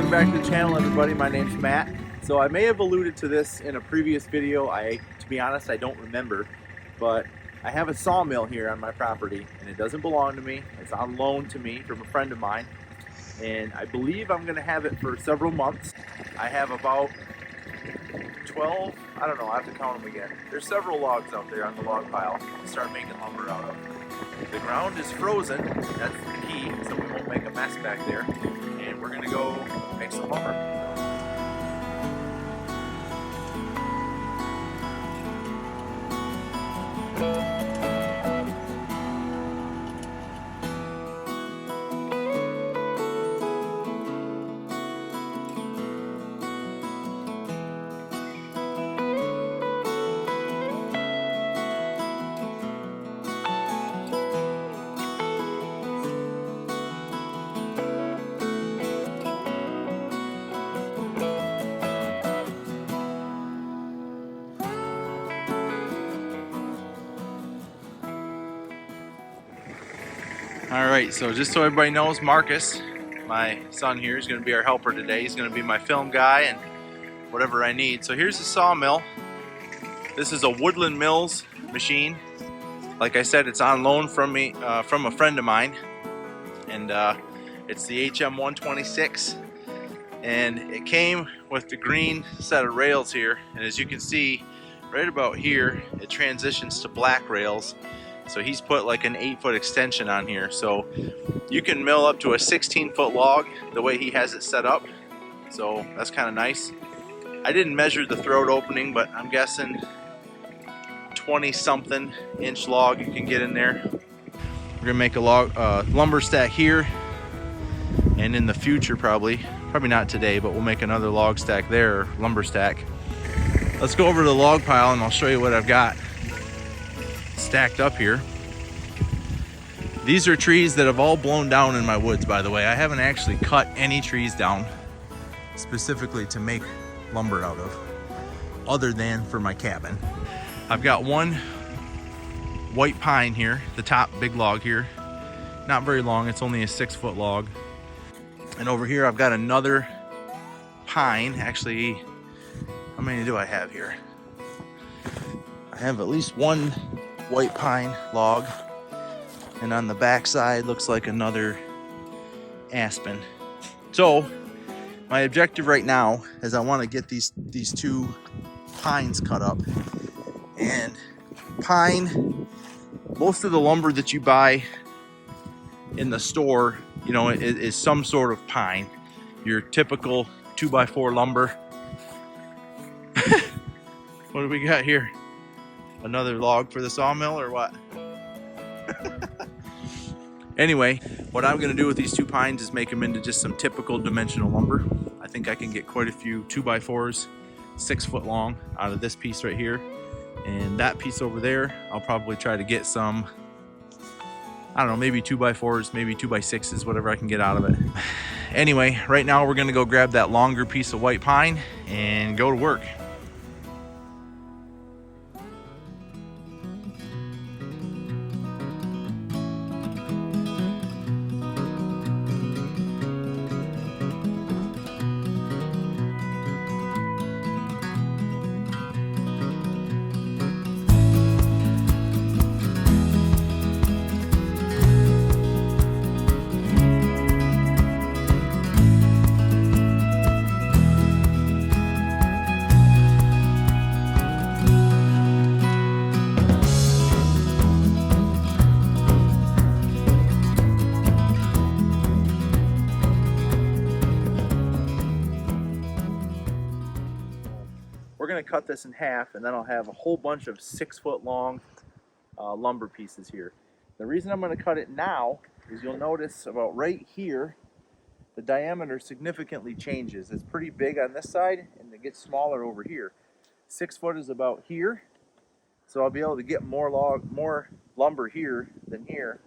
Welcome back to the channel, everybody. My name's Matt. So I may have alluded to this in a previous video. To be honest, I don't remember, but I have a sawmill here on my property, and it doesn't belong to me. It's on loan to me from a friend of mine, and I believe I'm going to have it for several months. I have about 12, I don't know, I have to count them again. There's several logs out there on the log pile to start making lumber out of. The ground is frozen, that's the key, so we won't make a mess back there. And we're gonna go make some lumber. Alright, so just so everybody knows, Marcus, my son here, is going to be our helper today. He's going to be my film guy and whatever I need. So here's the sawmill. This is a Woodland Mills machine. Like I said, it's on loan from me, from a friend of mine. And it's the HM126. And it came with the green set of rails here. And as you can see, right about here, it transitions to black rails. So he's put like an 8-foot extension on here. So you can mill up to a 16-foot log the way he has it set up. So that's kind of nice. I didn't measure the throat opening, but I'm guessing 20-something inch log you can get in there. We're gonna make a lumber stack here, and in the future probably not today, but we'll make another log stack there, lumber stack. Let's go over to the log pile and I'll show you what I've got stacked up here. These are trees that have all blown down in my woods, by the way. I haven't actually cut any trees down specifically to make lumber out of, other than for my cabin. I've got one white pine here, the top big log here. Not very long, it's only a 6-foot log. And over here I've got another pine. Actually, how many do I have here? I have at least one white pine log, and on the back side looks like another aspen. So my objective right now is I want to get these two pines cut up. And pine, most of the lumber that you buy in the store, you know, is some sort of pine. Your typical 2x4 lumber. What do we got here? Another log for the sawmill or what? Anyway, what I'm going to do with these two pines is make them into just some typical dimensional lumber. I think I can get quite a few 2x4s, 6-foot long, out of this piece right here. And that piece over there, I'll probably try to get some, I don't know, maybe 2x4s, maybe 2x6s, whatever I can get out of it. Anyway, right now we're going to go grab that longer piece of white pine and go to work. We're going to cut this in half, and then I'll have a whole bunch of 6-foot long lumber pieces here. The reason I'm going to cut it now is you'll notice about right here, the diameter significantly changes. It's pretty big on this side, and it gets smaller over here. 6 foot is about here, so I'll be able to get more lumber here than here.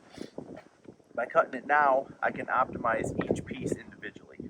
By cutting it now, I can optimize each piece individually.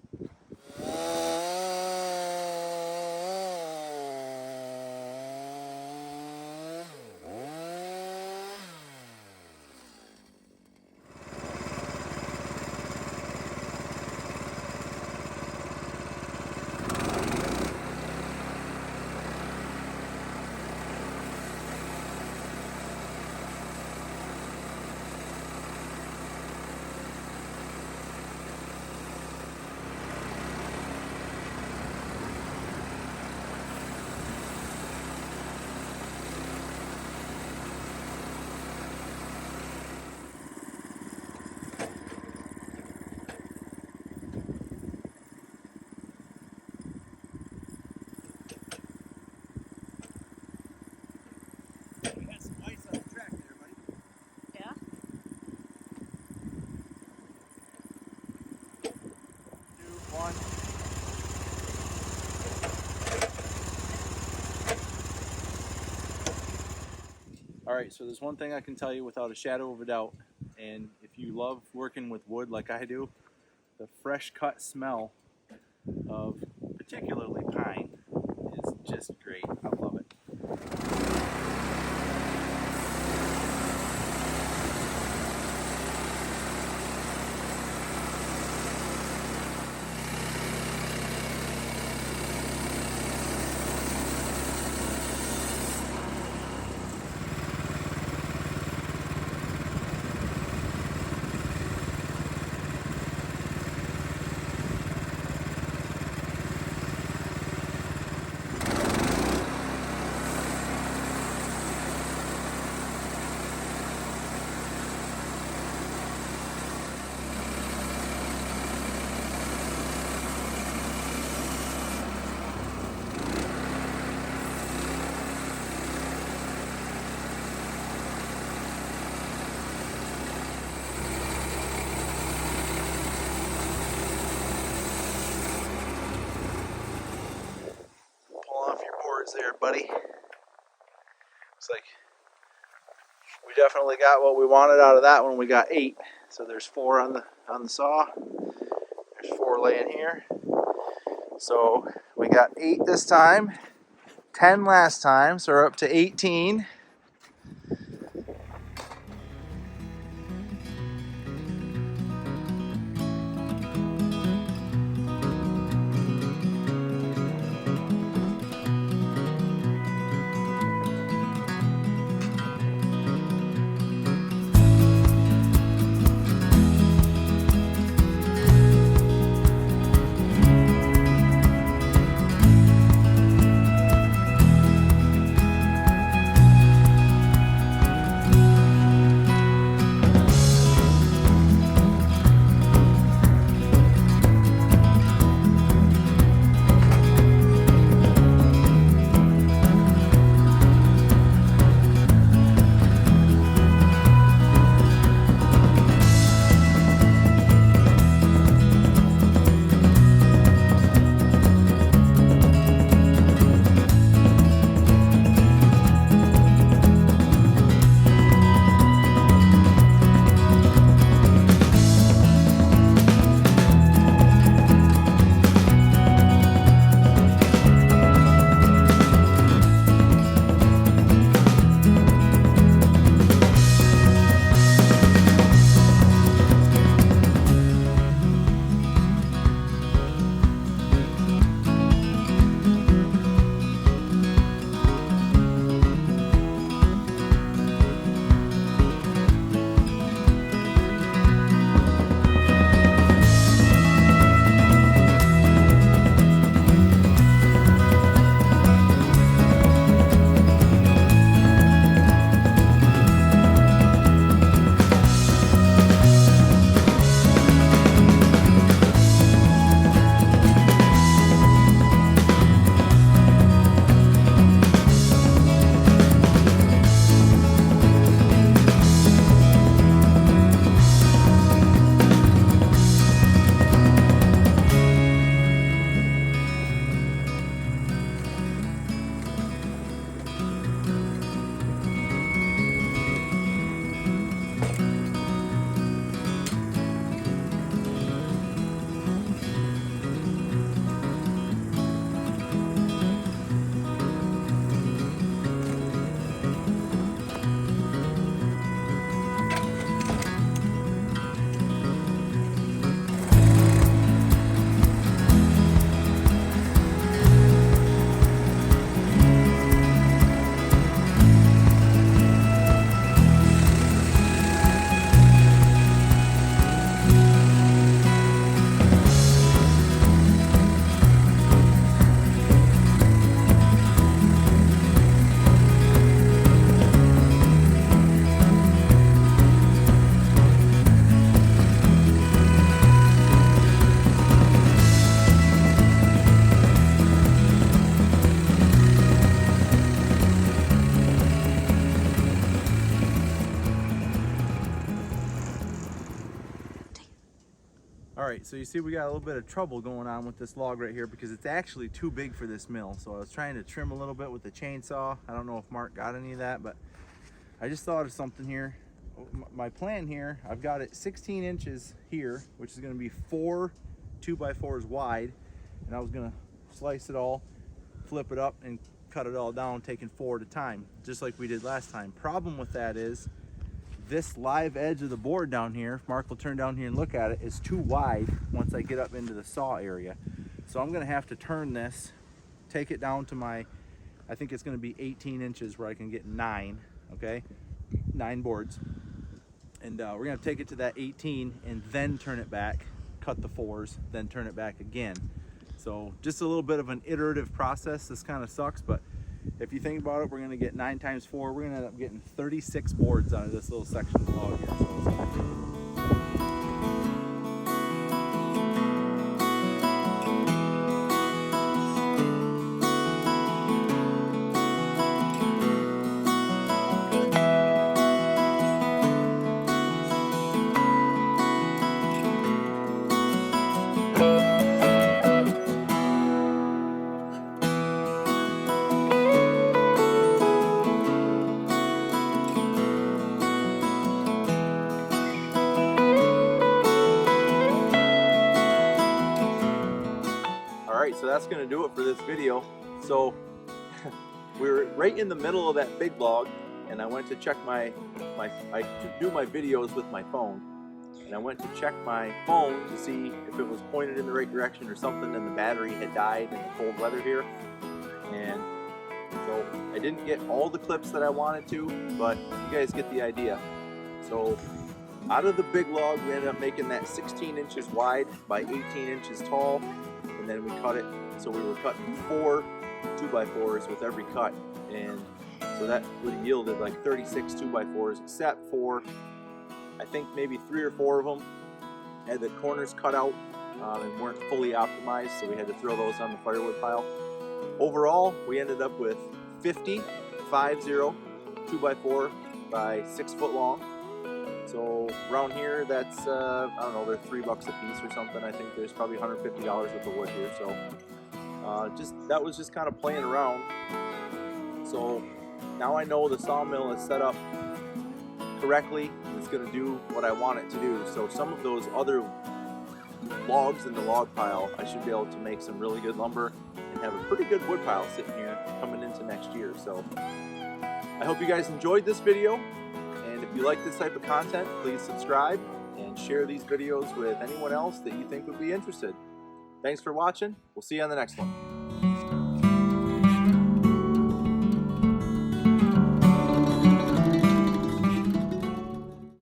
All right, so there's one thing I can tell you without a shadow of a doubt, and if you love working with wood like I do, the fresh cut smell of particularly pine is just great. I love it. There, buddy. Looks like we definitely got what we wanted out of that one. We got 8, so there's 4 on the saw. There's 4 laying here. So we got 8 this time, 10 last time, so we're up to 18. All right, so you see we got a little bit of trouble going on with this log right here because it's actually too big for this mill. So I was trying to trim a little bit with the chainsaw. I don't know if Mark got any of that, but I just thought of something here. My plan here, I've got it 16 inches here, which is going to be 4 2x4s wide, and I was going to slice it all, flip it up, and cut it all down, taking 4 at a time, just like we did last time. Problem with that is this live edge of the board down here, if Mark will turn down here and look at it, is too wide once I get up into the saw area. So I'm going to have to turn this, take it down to my, I think it's going to be 18 inches where I can get 9, okay? 9 boards. And we're going to take it to that 18 and then turn it back, cut the 4s, then turn it back again. So just a little bit of an iterative process. This kind of sucks, but if you think about it, we're going to get 9 times 4. We're going to end up getting 36 boards out of this little section of log here. So Alright, so that's going to do it for this video. So we were right in the middle of that big log, and I went to check I do my videos with my phone, and I went to check my phone to see if it was pointed in the right direction or something, and the battery had died in the cold weather here. And so I didn't get all the clips that I wanted to, but you guys get the idea. So out of the big log, we ended up making that 16 inches wide by 18 inches tall. And then we cut it, so we were cutting 4 2x4s with every cut, and so that would have yielded like 36 2x4s, except for I think maybe 3 or 4 of them had the corners cut out and weren't fully optimized, so we had to throw those on the firewood pile. Overall, we ended up with 50 2x4 by 6 foot long. So around here, that's, I don't know, they're $3 a piece or something. I think there's probably $150 worth of wood here. So that was just kind of playing around. So now I know the sawmill is set up correctly, and it's going to do what I want it to do. So some of those other logs in the log pile, I should be able to make some really good lumber and have a pretty good wood pile sitting here coming into next year. So I hope you guys enjoyed this video. If you like this type of content, please subscribe and share these videos with anyone else that you think would be interested. Thanks for watching. We'll see you on the next one.